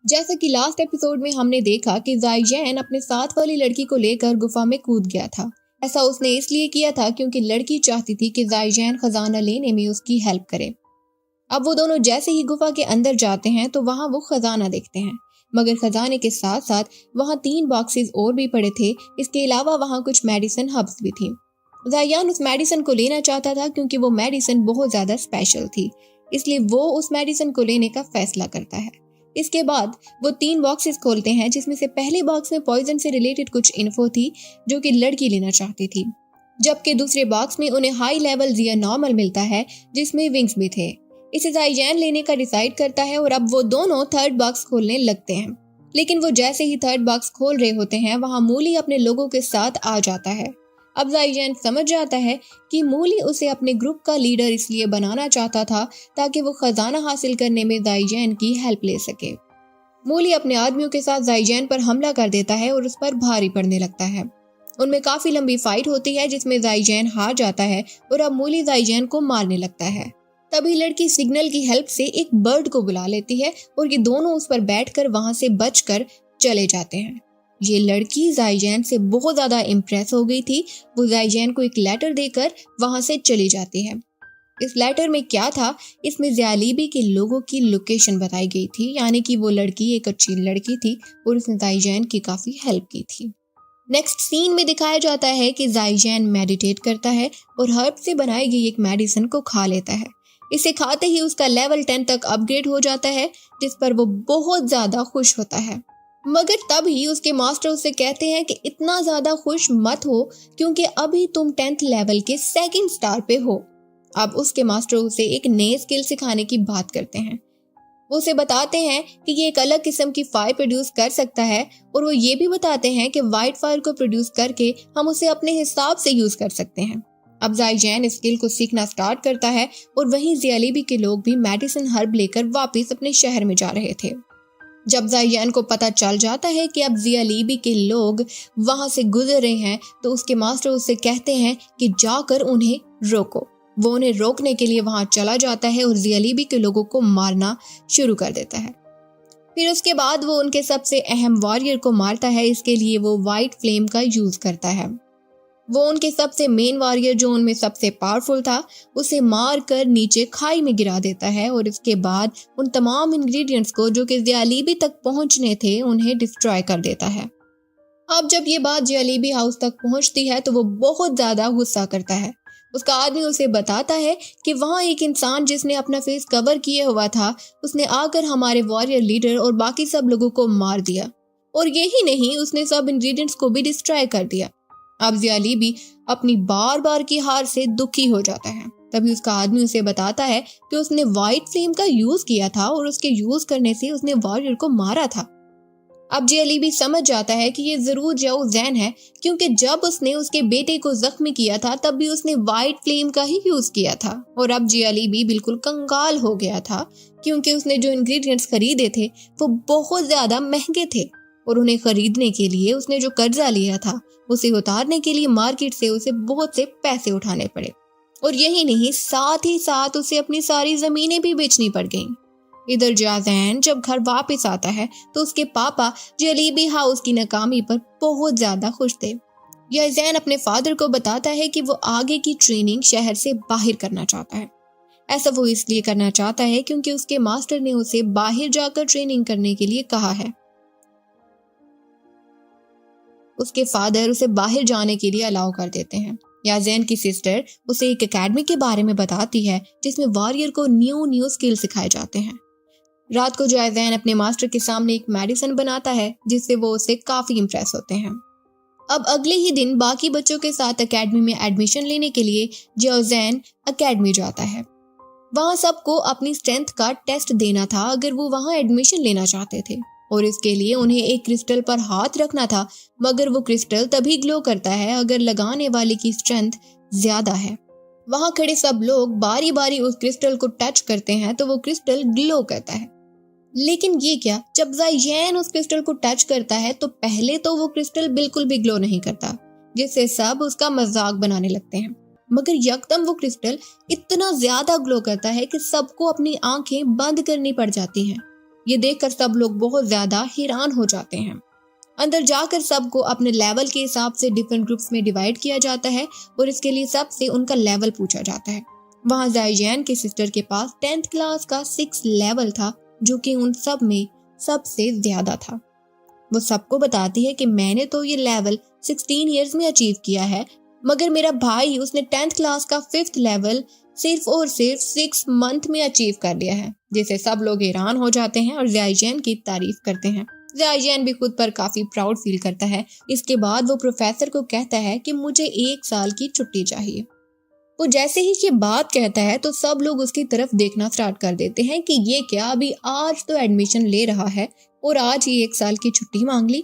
जैसा कि last episode में हमने देखा कि ज़ाइजैन अपने साथ वाली लड़की को लेकर गुफा में कूद गया था। ऐसा उसने इसलिए किया था क्योंकि लड़की चाहती थी कि ज़ाइजैन खजाना लेने में उसकी हेल्प करे। अब वो दोनों जैसे ही गुफा के अंदर जाते हैं तो वहाँ वो खजाना देखते हैं, मगर खजाने के साथ साथ वहाँ 3 बॉक्सेस और भी पड़े थे। इसके अलावा वहाँ कुछ मेडिसिन हब्स भी थी। ज़ायान उस मेडिसिन को लेना चाहता था क्योंकि वो मेडिसिन बहुत ज्यादा स्पेशल थी, इसलिए वो उस मेडिसिन को लेने का फैसला करता है। इसके बाद वो 3 बॉक्सेस खोलते हैं, जिसमें से पहले बॉक्स में पॉइजन से रिलेटेड कुछ इन्फो थी जो कि लड़की लेना चाहती थी, जबकि दूसरे बॉक्स में उन्हें हाई लेवल जिया नॉर्मल मिलता है जिसमें विंग्स भी थे। इसे ज़ाइजैन लेने का डिसाइड करता है और अब वो दोनों थर्ड बॉक्स खोलने लगते हैं। लेकिन वो जैसे ही थर्ड बॉक्स खोल रहे होते हैं वहाँ मूली अपने लोगों के साथ आ जाता है। अब ज़ाइजैन समझ जाता है कि मूली उसे अपने ग्रुप का लीडर इसलिए बनाना चाहता था ताकि वो खजाना हासिल करने में ज़ाइजैन की हेल्प ले सके। मूली अपने आदमियों के साथ ज़ाइजैन पर हमला कर देता है और उस पर भारी पड़ने लगता है। उनमें काफी लंबी फाइट होती है जिसमें ज़ाइजैन हार जाता है और अब मूली ज़ाइजैन को मारने लगता है। तभी लड़की सिग्नल की हेल्प से एक बर्ड को बुला लेती है और ये दोनों उस पर बैठकर वहां से बचकर चले जाते हैं। ये लड़की ज़ाइजैन से बहुत ज्यादा इम्प्रेस हो गई थी। वो ज़ाइजैन को एक लेटर देकर वहां से चली जाती है। इस लेटर में क्या था, इसमें ज़ियालीबी के लोगों की लोकेशन बताई गई थी, यानी कि वो लड़की एक अच्छी लड़की थी और उसने ज़ाइजैन की काफी हेल्प की थी। नेक्स्ट सीन में दिखाया जाता है कि ज़ाइजैन मेडिटेट करता है और हर्ब से बनाई गई एक मेडिसिन को खा लेता है। इसे खाते ही उसका लेवल 10 तक अपग्रेड हो जाता है, जिस पर वो बहुत ज्यादा खुश होता है। मगर तभी उसके मास्टर उसे कहते हैं कि इतना ज्यादा खुश मत हो क्योंकि अभी तुम 10th लेवल के 2nd स्टार पे हो। अब उसके मास्टर उसे एक नए स्किल सिखाने की बात करते हैं। वो उसे बताते हैं कि ये एक अलग किस्म की फायर प्रोड्यूस कर सकता है और वो ये भी बताते हैं कि वाइट फायर को प्रोड्यूस करके हम उसे अपने हिसाब से यूज कर सकते हैं। अब ज़ाइजैन इस स्किल को सीखना स्टार्ट करता है और वहीं ज़ियालीबी के लोग भी मेडिसिन हर्ब लेकर वापस अपने शहर में जा रहे थे। जब ज़ाइजैन को पता चल जाता है कि अब ज़ियालीबी के लोग वहां से गुजर रहे हैं तो उसके मास्टर उससे कहते हैं कि जाकर उन्हें रोको। वो उन्हें रोकने के लिए वहां चला जाता है और ज़ियालीबी के लोगों को मारना शुरू कर देता है। फिर उसके बाद वो उनके सबसे अहम वॉरियर को मारता है। इसके लिए वो वाइट फ्लेम का यूज करता है। वो उनके सबसे मेन वॉरियर जो उनमें सबसे पावरफुल था उसे मार कर नीचे खाई में गिरा देता है और इसके बाद उन तमाम इंग्रेडिएंट्स को जो कि ज़ियालीबी तक पहुंचने थे उन्हें डिस्ट्रॉय कर देता है। अब जब ये बात ज़ियालीबी हाउस तक पहुंचती है तो वो बहुत ज्यादा गुस्सा करता है। उसका आदमी उसे बताता है कि वहाँ एक इंसान जिसने अपना फेस कवर किए हुआ था उसने आकर हमारे वॉरियर लीडर और बाकी सब लोगों को मार दिया और यही नहीं, उसने सब इंग्रेडिएंट्स को भी डिस्ट्रॉय कर दिया। अब ज़ियालीबी अपनी बार बार की हार से दुखी हो जाता है। तभी उसका आदमी उसे बताता है कि उसने वाइट फ्लेम का यूज किया था और उसके यूज करने से उसने वॉरियर को मारा था। अब ज़ियालीबी समझ जाता है कि ये जरूर जाओ जैन है क्योंकि जब उसने उसके बेटे को जख्मी किया था तब भी उसने वाइट फ्लेम का ही यूज किया था। और अब ज़ियालीबी बिल्कुल कंगाल हो गया था क्योंकि उसने जो इंग्रेडिएंट्स खरीदे थे वो बहुत ज्यादा महंगे थे और उन्हें खरीदने के लिए उसने जो कर्जा लिया था उसे उतारने के लिए मार्केट से उसे बहुत से पैसे उठाने पड़े और यही नहीं, साथ ही साथ उसे अपनी सारी जमीनें भी बेचनी पड़ गईं। इधर ज़ाइजैन जब घर वापस आता है तो उसके पापा ज़ियालीबी हाउस की नाकामी पर बहुत ज्यादा खुश थे। ज़ाइजैन अपने फादर को बताता है कि वो आगे की ट्रेनिंग शहर से बाहर करना चाहता है। ऐसा वो इसलिए करना चाहता है क्योंकि उसके मास्टर ने उसे बाहर जाकर ट्रेनिंग करने के लिए कहा है। उसके फादर उसे बाहर जाने के लिए अलाउ कर देते हैं। ज़ाइजैन की सिस्टर उसे एक एकेडमी के बारे में बताती है जिसमें वॉरियर को न्यू स्किल सिखाए जाते हैं। रात को ज़ाइजैन अपने मास्टर के सामने एक मेडिसिन बनाता है जिससे वो उसे काफी इम्प्रेस होते हैं। अब अगले ही दिन बाकी बच्चों के साथ एकेडमी में एडमिशन लेने के लिए ज़ाइजैन एकेडमी जाता है। वहाँ सबको अपनी स्ट्रेंथ का टेस्ट देना था अगर वो वहाँ एडमिशन लेना चाहते थे और इसके लिए उन्हें एक क्रिस्टल पर हाथ रखना था, मगर वो क्रिस्टल तभी ग्लो करता है अगर लगाने वाले की स्ट्रेंथ ज्यादा है। वहाँ खड़े सब लोग बारी बारी उस क्रिस्टल को टच करते हैं तो वो क्रिस्टल ग्लो करता है। लेकिन ये क्या, जब ज़ाइजैन उस क्रिस्टल को टच करता है तो पहले तो वो क्रिस्टल बिल्कुल भी ग्लो नहीं करता, जिससे सब उसका मजाक बनाने लगते हैं। मगर यकदम वो क्रिस्टल इतना ज्यादा ग्लो करता है कि सबको अपनी आंखें बंद करनी पड़ जाती हैं। ये देखकर सब लोग बहुत ज्यादा हैरान हो जाते हैं। अंदर जाकर सबको अपने लेवल के हिसाब से डिफरेंट ग्रुप्स में डिवाइड किया जाता है और इसके लिए सबसे उनका लेवल पूछा जाता है। वहाँ ज़ाइजैन के सिस्टर के पास 10th क्लास का 6 लेवल था, जो कि उन सब में सबसे ज्यादा था। वो सबको बताती है कि मैंने तो ये लेवल 16 इयर्स में अचीव किया है, मगर मेरा भाई उसने 10th क्लास का 5th लेवल सिर्फ और सिर्फ 6 मंथ में अचीव कर लिया है, जिससे सब लोग हैरान हो जाते हैं और ज़ाइजैन की तारीफ करते हैं। ज़ाइजैन भी खुद पर काफी प्राउड फील करता है। इसके बाद वो प्रोफेसर को कहता है कि मुझे 1 साल की छुट्टी चाहिए। वो जैसे ही ये बात कहता है तो सब लोग उसकी तरफ देखना स्टार्ट कर देते हैं कि ये क्या, अभी आज तो एडमिशन ले रहा है और आज ही 1 साल की छुट्टी मांग ली।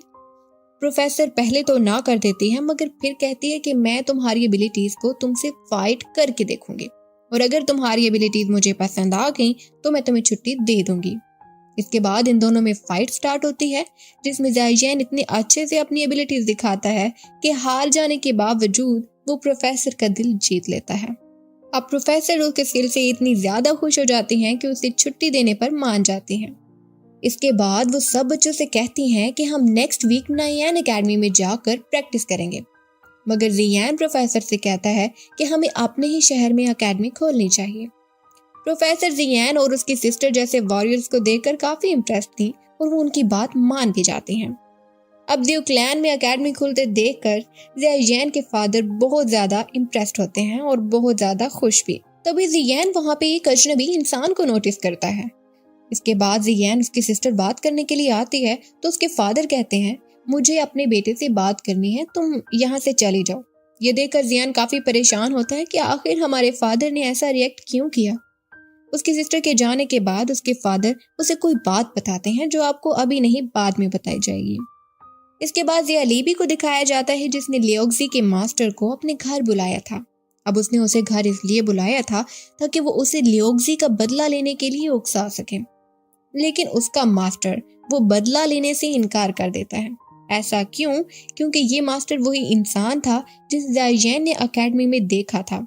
प्रोफेसर पहले तो ना कर देती है, मगर फिर कहती है कि मैं तुम्हारी एबिलिटीज को तुमसे फाइट करके देखूंगी और अगर तुम्हारी एबिलिटीज मुझे पसंद आ गई तो मैं तुम्हें छुट्टी दे दूंगी। इसके बाद इन दोनों में फाइट स्टार्ट होती है, जिसमें ज़ाइजैन इतने अच्छे से अपनी एबिलिटीज दिखाता है कि हार जाने के बावजूद वो प्रोफेसर का दिल जीत लेता है। अब प्रोफेसर उसके स्किल से इतनी ज्यादा खुश हो जाती हैं कि उसे छुट्टी देने पर मान जाती हैं। इसके बाद वो सब बच्चों से कहती हैं कि हम नेक्स्ट वीक नायान एकेडमी में जाकर प्रैक्टिस करेंगे, मगर जियान प्रोफेसर से कहता है कि हमें अपने ही शहर में एकेडमी खोलनी चाहिए। प्रोफेसर जियान और उसकी सिस्टर जैसे वॉरियर्स को देखकर काफी इम्प्रेस्ड थी और वो उनकी बात मान भी जाती हैं। अब दियो क्लैन में एकेडमी खुलते देखकर ज़ाइजैन के फादर बहुत ज्यादा इम्प्रेस्ड होते हैं और बहुत ज्यादा खुश भी। तभी ज़ियान वहाँ पे एक अजनबी इंसान को नोटिस करता है। इसके बाद ज़ियान उसकी सिस्टर बात करने के लिए आती है तो उसके फादर कहते हैं, मुझे अपने बेटे से बात करनी है, तुम यहाँ से चली जाओ। ये देखकर ज़ियान काफी परेशान होता है कि आखिर हमारे फादर ने ऐसा रिएक्ट क्यों किया। उसकी सिस्टर के जाने के बाद उसके फादर उसे कोई बात बताते हैं जो आपको अभी नहीं बाद में बताई जाएगी। इसके बाद ज़ियालीबी को दिखाया जाता है जिसने लियोक्सी के मास्टर को अपने घर बुलाया था। अब उसने उसे घर इसलिए बुलाया था ताकि वो उसे लियोक्सी का बदला लेने के लिए उकसा सके, लेकिन उसका मास्टर वो बदला लेने से इनकार कर देता है। ऐसा क्यों? क्योंकि ये मास्टर वही इंसान था जिस ज़ाइजैन ने एकेडमी में देखा था।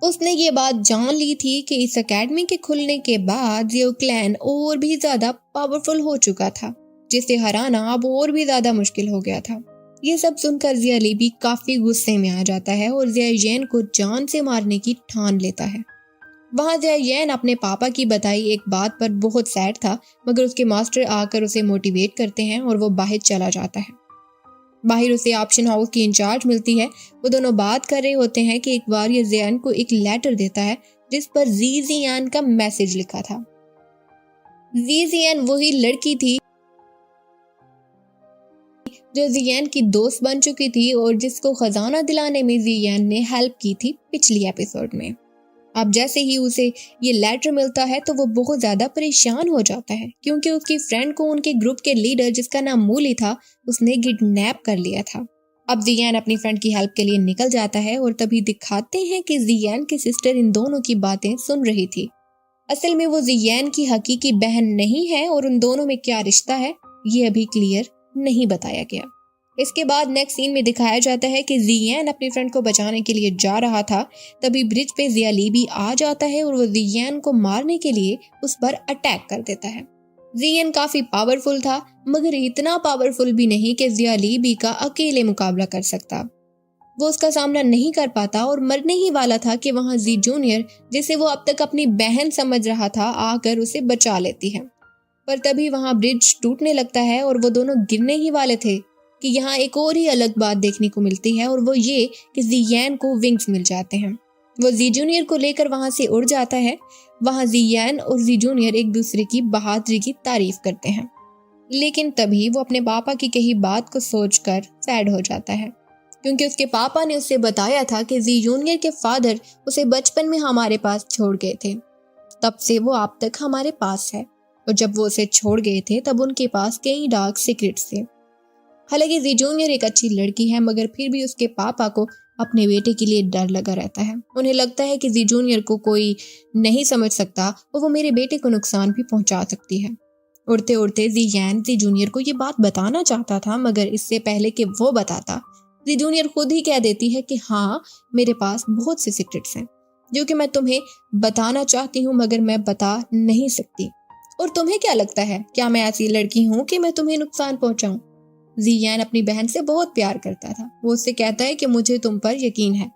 उसने ये बात जान ली थी कि इस एकेडमी के खुलने के बाद जियो क्लैन और भी ज्यादा पावरफुल हो चुका था, जिसे हराना अब और भी ज्यादा मुश्किल हो गया था। ये सब सुनकर ज़ियालीबी काफी गुस्से में आ जाता है और ज़ाइजैन को जान से मारने की ठान लेता है। वहाँ ज़ाइजैन अपने पापा की बताई एक बात पर बहुत सैड था, मगर उसके मास्टर आकर उसे मोटिवेट करते हैं और वो बाहर चला जाता है। बाहर उसे ऑप्शन हाउस की इंचार्ज मिलती है। वो दोनों बात कर रहे होते हैं कि एक बार ये ज़ियान को एक लेटर देता है जिस पर ज़ियान का मैसेज लिखा था। ज़ियान वही लड़की थी जो ज़ियान की दोस्त बन चुकी थी और जिसको खजाना दिलाने में ज़ियान ने हेल्प की थी पिछली एपिसोड में। अब जैसे ही उसे ये लेटर मिलता है तो वो बहुत ज्यादा परेशान हो जाता है, क्योंकि उसकी फ्रेंड को उनके ग्रुप के लीडर जिसका नाम मूली था उसने किडनैप कर लिया था। अब ज़ियान अपनी फ्रेंड की हेल्प के लिए निकल जाता है और तभी दिखाते हैं कि ज़ियान की सिस्टर इन दोनों की बातें सुन रही थी। असल में वो ज़ियान की हकीकी बहन नहीं है और उन दोनों में क्या रिश्ता है ये अभी क्लियर नहीं बताया गया। इसके बाद नेक्स्ट सीन में दिखाया जाता है कि ज़ियान अपनी फ्रेंड को बचाने के लिए जा रहा था, तभी ब्रिज पे ज़ियालीबी आ जाता है और वो ज़ियान को मारने के लिए उस पर अटैक कर देता है। ज़ियान काफी पावरफुल था, मगर इतना पावरफुल भी नहीं कि ज़ियालीबी का अकेले मुकाबला कर सकता। वो उसका सामना नहीं कर पाता और मरने ही वाला था कि वहाँ ज़ी जूनियर, जिसे वो अब तक अपनी बहन समझ रहा था, आकर उसे बचा लेती है। पर तभी वहाँ ब्रिज टूटने लगता है और वो दोनों गिरने ही वाले थे कि यहाँ एक और ही अलग बात देखने को मिलती है, और वो ये कि ज़ियान को विंग्स मिल जाते हैं। वो ज़ी जूनियर को लेकर वहाँ से उड़ जाता है। वहाँ ज़ियान और ज़ी जूनियर एक दूसरे की बहादुरी की तारीफ करते हैं, लेकिन तभी वो अपने पापा की कही बात को सोचकर सैड हो जाता है, क्योंकि उसके पापा ने उसे बताया था कि ज़ी जूनियर के फादर उसे बचपन में हमारे पास छोड़ गए थे, तब से वो अब तक हमारे पास है, और जब वो उसे छोड़ गए थे तब उनके पास कई डार्क सीक्रेट्स थे। हालांकि ज़ी जूनियर एक अच्छी लड़की है, मगर फिर भी उसके पापा को अपने बेटे के लिए डर लगा रहता है। उन्हें लगता है कि ज़ी जूनियर को कोई नहीं समझ सकता और वो मेरे बेटे को नुकसान भी पहुंचा सकती है। उड़ते उड़ते ज़ियान ज़ी जूनियर को ये बात बताना चाहता था, मगर इससे पहले कि वो बताता, ज़ी जूनियर खुद ही कह देती है कि हाँ, मेरे पास बहुत से सीक्रेट्स हैं जो कि मैं तुम्हें बताना चाहती हूँ, मगर मैं बता नहीं सकती। और तुम्हें क्या लगता है, क्या मैं ऐसी लड़की हूँ कि मैं तुम्हें नुकसान पहुंचाऊं? जियान अपनी बहन से बहुत प्यार करता था। वो उससे कहता है कि मुझे तुम पर यकीन है।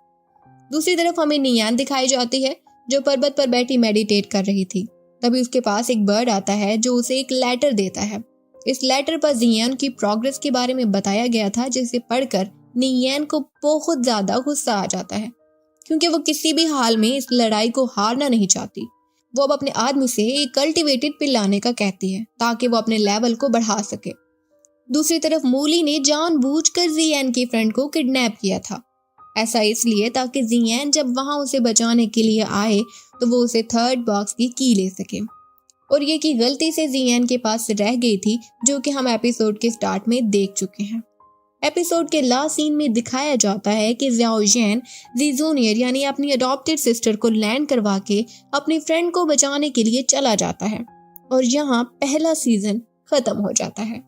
दूसरी तरफ हमें नियान दिखाई जाती है जो पर्वत पर बैठी मेडिटेट कर रही थी। तभी उसके पास एक बर्ड आता है जो उसे एक लेटर देता है। इस लेटर पर जियान की प्रोग्रेस के बारे में बताया गया था, जिसे पढ़कर नियान को बहुत ज्यादा गुस्सा आ जाता है क्योंकि वो किसी भी हाल में इस लड़ाई को हारना नहीं चाहती। वो अब अपने आदमी से एक कल्टीवेटेड पिल लाने का कहती है ताकि वो अपने लेवल को बढ़ा सके। दूसरी तरफ मूली ने जानबूझकर जियान की फ्रेंड को किडनैप किया था। ऐसा इसलिए ताकि जियान जब वहां उसे बचाने के लिए आए तो वो उसे थर्ड बॉक्स की ले सके। और ये की गलती से जियान के पास रह गई थी, जो कि हम एपिसोड के स्टार्ट में देख चुके हैं। एपिसोड के लास्ट सीन में दिखाया जाता है कि ज़ियाओ जैन जी जूनियर यानी अपनी अडॉप्टेड सिस्टर को लैंड करवा के अपनी फ्रेंड को बचाने के लिए चला जाता है और यहाँ पहला सीजन खत्म हो जाता है।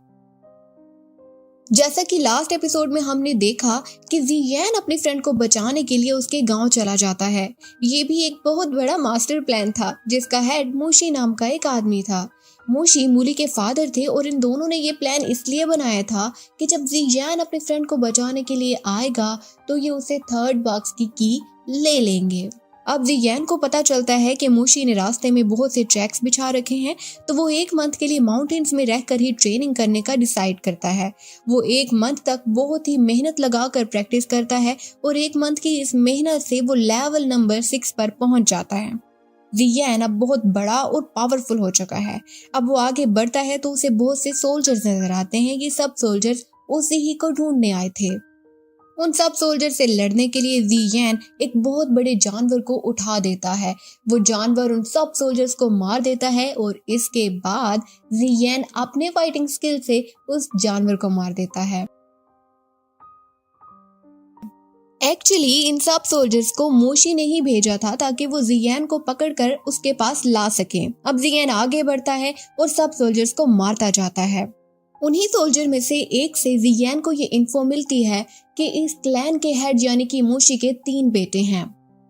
जैसा कि लास्ट एपिसोड में हमने देखा कि जियान अपनी फ्रेंड को बचाने के लिए उसके गांव चला जाता है। ये भी एक बहुत बड़ा मास्टर प्लान था जिसका हेड मोशी नाम का एक आदमी था। मोशी मूली के फादर थे और इन दोनों ने ये प्लान इसलिए बनाया था कि जब जियान अपनी फ्रेंड को बचाने के लिए आएगा तो ये उसे थर्ड बॉक्स की ले लेंगे। अब जियान को पता चलता है कि मोशी ने रास्ते में बहुत से ट्रैक्स बिछा रखे हैं, तो वो 1 मंथ के लिए माउंटेन्स में रहकर ही ट्रेनिंग करने का डिसाइड करता है। वो 1 मंथ तक बहुत ही मेहनत लगाकर प्रैक्टिस करता है और 1 मंथ की इस मेहनत से वो लेवल नंबर 6 पर पहुंच जाता है। जियान अब बहुत बड़ा और पावरफुल हो चुका है। अब वो आगे बढ़ता है तो उसे बहुत से सोल्जर्स नजर आते हैं। ये सब सोल्जर्स उसी ही को ढूंढने आए थे। उन सब सोल्जर से लड़ने के लिए जियान एक बहुत बड़े जानवर को उठा देता है। वो जानवर उन सब सोल्जर्स को मार देता है और इसके बाद जियान अपने फाइटिंग स्किल से उस जानवर को मार देता है। एक्चुअली इन सब सोल्जर्स को मोशी ने ही भेजा था ताकि वो जियान को पकड़कर उसके पास ला सके। अब जियान आगे बढ़ता है और सब सोल्जर्स को मारता जाता है। उन्हीं सोल्जर में से एक से जियान को ये इन्फो मिलती है कि इस क्लैन के हेड यानी कि मोशी के 3 बेटे हैं।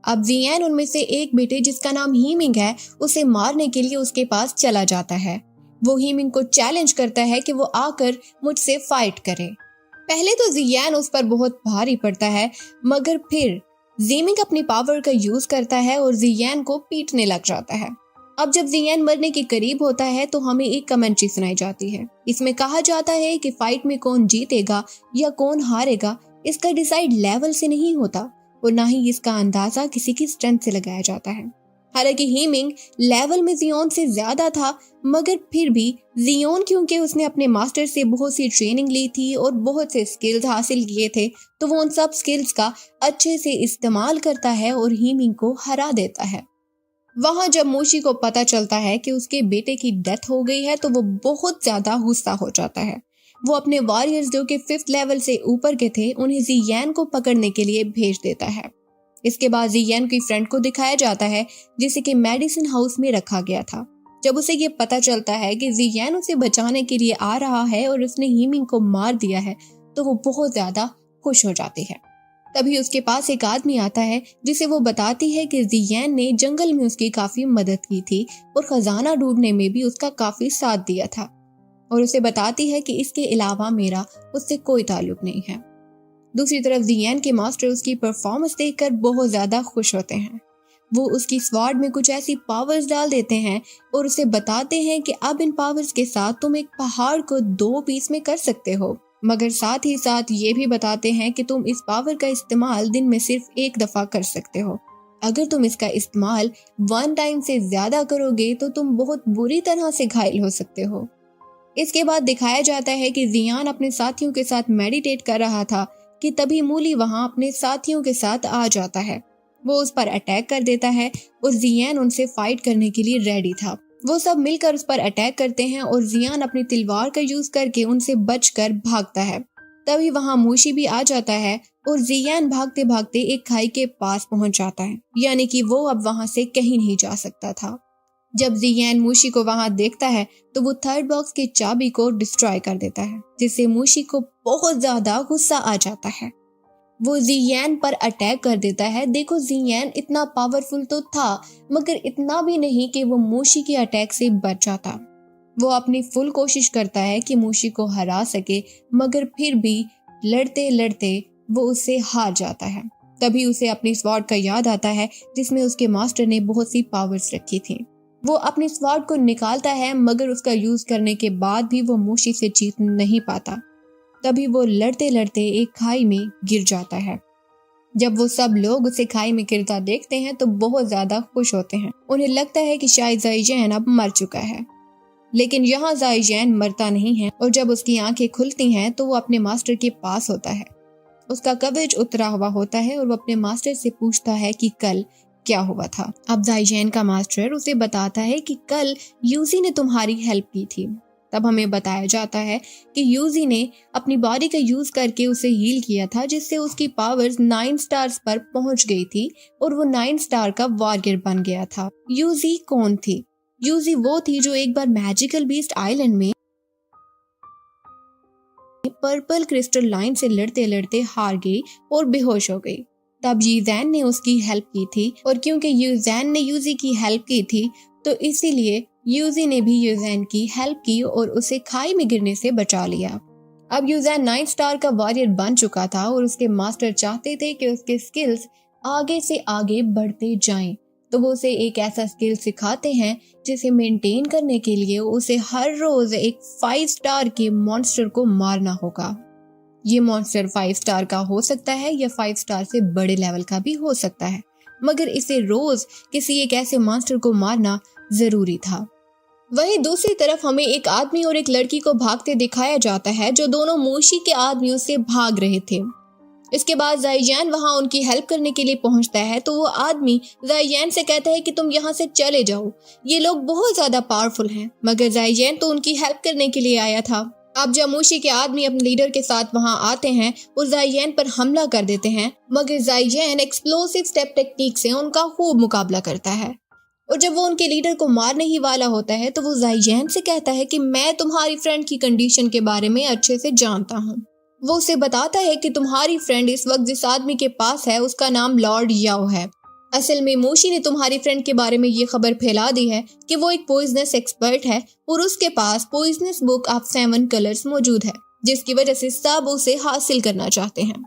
अब जियान उनमें से एक बेटे जिसका नाम हीमिंग है उसे मारने के लिए उसके पास चला जाता है। वो हीमिंग को चैलेंज करता है कि वो आकर मुझसे फाइट करे। पहले तो जियान उस पर बहुत भारी पड़ता है, मगर फिर हीमिंग अपनी पावर का यूज करता है और जियान को पीटने लग जाता है। अब जब जियान मरने के करीब होता है तो हमें एक कमेंट्री सुनाई जाती है। इसमें कहा जाता है कि फाइट में कौन जीतेगा या कौन हारेगा इसका डिसाइड लेवल से नहीं होता और ना ही इसका अंदाजा किसी की स्ट्रेंथ से लगाया जाता है। हालांकि हीमिंग लेवल में जियोन से ज्यादा था, मगर फिर भी जियोन क्योंकि उसने अपने मास्टर से बहुत सी ट्रेनिंग ली थी और बहुत से स्किल्स हासिल किए थे, तो वो उन सब स्किल्स का अच्छे से इस्तेमाल करता है और हीमिंग को हरा देता है। वहां जब मोशी को पता चलता है कि उसके बेटे की डेथ हो गई है तो वो बहुत ज्यादा गुस्सा हो जाता है। वो अपने वॉरियर्स जो कि 5th लेवल से ऊपर के थे उन्हें जियान को पकड़ने के लिए भेज देता है। इसके बाद जियान की फ्रेंड को दिखाया जाता है जिसे कि मेडिसिन हाउस में रखा गया था। जब उसे ये पता चलता है कि जियान उसे बचाने के लिए आ रहा है और उसने हीमिंग को मार दिया है तो वो बहुत ज्यादा खुश हो जाती है। तभी उसके पास एक आदमी आता है जिसे वो बताती है कि जियान ने जंगल में उसकी काफी मदद की थी और खजाना ढूंढने में भी उसका काफी साथ दिया था, और उसे बताती है कि इसके अलावा मेरा उससे कोई ताल्लुक नहीं है। दूसरी तरफ जियान के मास्टर उसकी परफॉर्मेंस देखकर बहुत ज्यादा खुश होते हैं। वो उसकी स्वॉर्ड में कुछ ऐसी पावर्स डाल देते हैं और उसे बताते हैं कि अब इन पावर्स के साथ तुम एक पहाड़ को 2 पीस में कर सकते हो, मगर साथ ही साथ ये भी बताते हैं कि तुम इस पावर का इस्तेमाल दिन में सिर्फ 1 दफा कर सकते हो। अगर तुम इसका इस्तेमाल 1 टाइम से ज्यादा करोगे तो तुम बहुत बुरी तरह से घायल हो सकते हो। इसके बाद दिखाया जाता है कि जियान अपने साथियों के साथ मेडिटेट कर रहा था कि तभी मूली वहां अपने साथियों के साथ आ जाता है। वो उस पर अटैक कर देता है और जियान उनसे फाइट करने के लिए रेडी था। वो सब मिलकर उस पर अटैक करते हैं और जियान अपनी तलवार का यूज करके उनसे बचकर भागता है। तभी वहां मोशी भी आ जाता है और जियान भागते भागते एक खाई के पास पहुंच जाता है, यानी कि वो अब वहां से कहीं नहीं जा सकता था। जब जियान मोशी को वहां देखता है तो वो थर्ड बॉक्स की चाबी को डिस्ट्रॉय कर देता है, जिससे मोशी को बहुत ज्यादा गुस्सा आ जाता है। वो जियान पर अटैक कर देता है। देखो जियान इतना पावरफुल तो था, मगर इतना भी नहीं कि वो मोशी के अटैक से बच जाता। वो अपनी फुल कोशिश करता है कि मूशी को हरा सके, मगर फिर भी लड़ते लड़ते वो उससे हार जाता है। तभी उसे अपनी स्वॉर्ड का याद आता है जिसमें उसके मास्टर ने बहुत सी पावर्स रखी थी। वो अपनी स्वॉर्ड को निकालता है, मगर उसका यूज करने के बाद भी वो मूशी से जीत नहीं पाता। तभी वो लड़ते लड़ते एक खाई में गिर जाता है। जब वो सब लोग उसे खाई में गिरता देखते हैं तो बहुत ज्यादा खुश होते हैं। उन्हें लगता है कि शायद ज़ाइजैन अब मर चुका है, लेकिन यहाँ ज़ाइजैन मरता नहीं है और जब उसकी आंखें खुलती हैं तो वो अपने मास्टर के पास होता है। उसका कवच उतरा हुआ होता है और वो अपने मास्टर से पूछता है कि कल क्या हुआ था। अब ज़ाइजैन का मास्टर उसे बताता है कि कल यूजी ने तुम्हारी हेल्प की थी। तब हमें बताया जाता है कि यूजी ने अपनी बॉडी का यूज करके उसे हील किया था, जिससे उसकी पावर्स 9 स्टार्स पर पहुंच गई थी और वो 9 स्टार का वॉरियर बन गया था। यूजी कौन थी? यूजी वो थी जो एक बार मैजिकल बीस्ट आइलैंड में पर्पल क्रिस्टल लाइन से लड़ते लड़ते हार गई और बेहोश हो गई। तब यूजैन ने उसकी हेल्प की थी और क्योंकि यूजैन ने यूजी की हेल्प की थी तो इसीलिए यूजी ने भी यूजैन की हेल्प की और उसे खाई में गिरने से बचा लिया। अब यूजैन 9 स्टार का वॉरियर बन चुका था और उसके मास्टर चाहते थे कि उसके स्किल्स आगे से आगे बढ़ते जाएं, तो वो उसे एक ऐसा स्किल सिखाते हैं जिसे मेंटेन करने के लिए उसे हर रोज एक 5 स्टार के मॉन्स्टर को मारना होगा। ये मॉन्स्टर 5 स्टार का हो सकता है या 5 स्टार से बड़े लेवल का भी हो सकता है, मगर इसे रोज किसी एक ऐसे मॉन्स्टर को मारना जरूरी था। वहीं दूसरी तरफ हमें एक आदमी और एक लड़की को भागते दिखाया जाता है जो दोनों मूशी के आदमियों से भाग रहे थे। इसके बाद ज़ाइजैन वहां उनकी हेल्प करने के लिए पहुंचता है तो वो आदमी ज़ाइजैन से कहता है कि तुम यहाँ से चले जाओ, ये लोग बहुत ज्यादा पावरफुल हैं। मगर ज़ाइजैन तो उनकी हेल्प करने के लिए आया था। अब जब मूशी के आदमी अपने लीडर के साथ वहां आते हैं वो ज़ाइजैन पर हमला कर देते हैं, मगर ज़ाइजैन एक्सप्लोसिव स्टेप टेक्निक से उनका खूब मुकाबला करता है और जब वो उनके लीडर को मारने ही वाला होता है तो वो ज़ाइजैन से कहता है कि मैं तुम्हारी फ्रेंड की कंडीशन के बारे में अच्छे से जानता हूँ। वो उसे बताता है कि तुम्हारी फ्रेंड इस वक्त जिस आदमी के पास है उसका नाम लॉर्ड याओ है। असल में मूशी ने तुम्हारी फ्रेंड के बारे में ये खबर फैला दी है कि वो एक पॉइजनस एक्सपर्ट है और उसके पास पॉइजनस बुक ऑफ 7 कलर्स मौजूद है, जिसकी वजह से सब उसे हासिल करना चाहते हैं।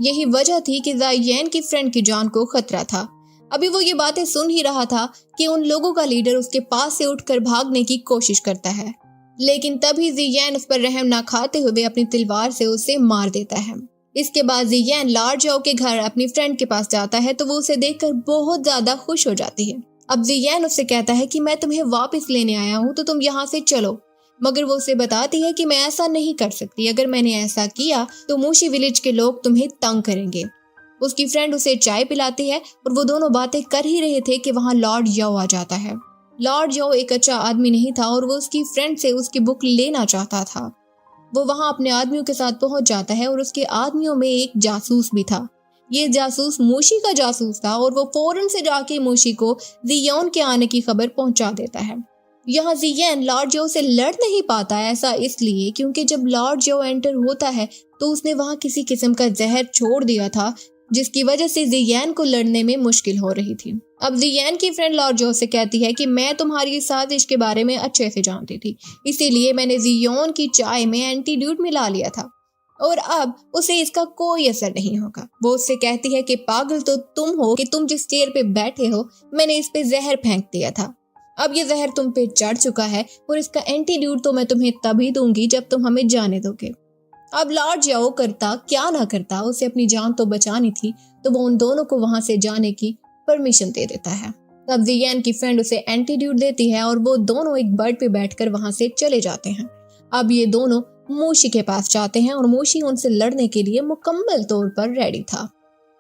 यही वजह थी कि ज़ाइजैन की फ्रेंड की जान को खतरा था। अभी वो ये बातें सुन ही रहा था कि उन लोगों का लीडर उसके पास से उठकर भागने की कोशिश करता है, लेकिन तभी ज़ाइजैन उस पर रहम ना खाते हुए अपनी तलवार से उसे मार देता है। इसके बाद ज़ाइजैन लॉर्ड याओ के घर अपनी फ्रेंड के पास जाता है तो वो उसे देखकर बहुत ज्यादा खुश हो जाती है। अब ज़ाइजैन उससे कहता है कि मैं तुम्हें वापस लेने आया हूँ तो तुम यहाँ से चलो, मगर वो उसे बताती है कि मैं ऐसा नहीं कर सकती, अगर मैंने ऐसा किया तो मूशी विलेज के लोग तुम्हें तंग करेंगे। उसकी फ्रेंड उसे चाय पिलाती है और वो दोनों बातें कर ही रहे थे कि वहाँ लॉर्ड याओ आ जाता है। लॉर्ड याओ एक अच्छा आदमी नहीं था और वो उसकी फ्रेंड से उसकी बुक लेना चाहता था। वो वहाँ अपने आदमियों के साथ पहुंच जाता है और उसके आदमियों में एक जासूस भी था। ये जासूस मूशी का जासूस था और वो फौरन से जाके मूशी को ज़ियोन के आने की खबर पहुंचा देता है। यहाँ ज़ियोन लॉर्ड याओ से लड़ नहीं पाता, ऐसा इसलिए क्योंकि जब लॉर्ड याओ एंटर होता है तो उसने वहाँ किसी किस्म का जहर छोड़ दिया था, जिसकी वजह से ज़ियोन को लड़ने में मुश्किल हो रही थी। अब ज़ियोन की फ्रेंड लॉर्ड याओ से कहती है कि मैं तुम्हारी साजिश के बारे में अच्छे से जानती थी, इसीलिए मैंने ज़ियोन की चाय में एंटीडोट मिला लिया था और अब उसे इसका कोई असर नहीं होगा। वो उससे कहती है कि पागल तो तुम हो कि तुम जिस चेयर पे बैठे हो मैंने इस पे जहर फेंक दिया था। अब ये जहर तुम पे चढ़ चुका है और इसका एंटीडोट तो मैं तुम्हें तभी दूंगी जब तुम हमें जाने दोगे। अब लॉर्ड याओ करता क्या ना करता, उसे अपनी जान तो बचानी थी, तो वो उन दोनों को वहां से जाने की परमिशन दे देता है। तब ज़ियोन की फ्रेंड उसे एंटीडोट देती है और वो दोनों एक बर्ड पे बैठकर वहां से चले जाते हैं। अब ये दोनों मूशी के पास जाते हैं और मूशी उनसे लड़ने के लिए मुकम्मल तौर पर रेडी था।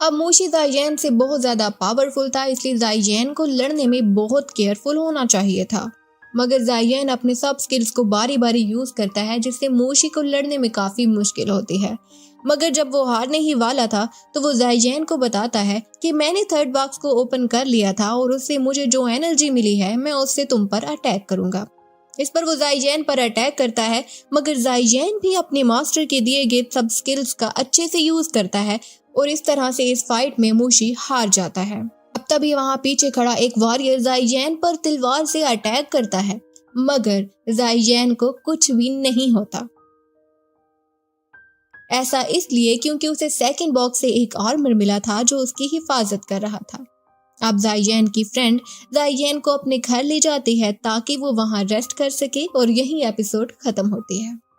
अब मूशी ज़ाइजैन से बहुत ज्यादा पावरफुल था, इसलिए ज़ाइजैन को लड़ने में बहुत केयरफुल होना चाहिए था, मगर ज़ाइजैन अपने सब स्किल्स को बारी बारी यूज करता है जिससे मूशी को लड़ने में काफी मुश्किल होती है। मगर जब वो हारने ही वाला था तो वो ज़ाइजैन को बताता है कि मैंने 3rd बॉक्स को ओपन कर लिया था और उससे मुझे जो एनर्जी मिली है मैं उससे तुम पर अटैक करूंगा। इस पर वो ज़ाइजैन पर अटैक करता है, मगर ज़ाइजैन भी अपने मास्टर के दिए गए सब स्किल्स का अच्छे से यूज करता है और इस तरह से इस फाइट में मूशी हार जाता है। अब तभी वहाँ पीछे खड़ा एक वॉरियर ज़ाइजैन पर तलवार से अटैक करता है, मगर जाइजैन को कुछ भी नहीं होता। ऐसा इसलिए क्योंकि उसे सेकंड बॉक्स से एक आर्मर मिला था जो उसकी हिफाजत कर रहा था। अब जाइजैन की फ्रेंड जाइजैन को अपने घर ले जाती है ताकि वो वहां रेस्ट कर सके और यही एपिसोड खत्म होती है।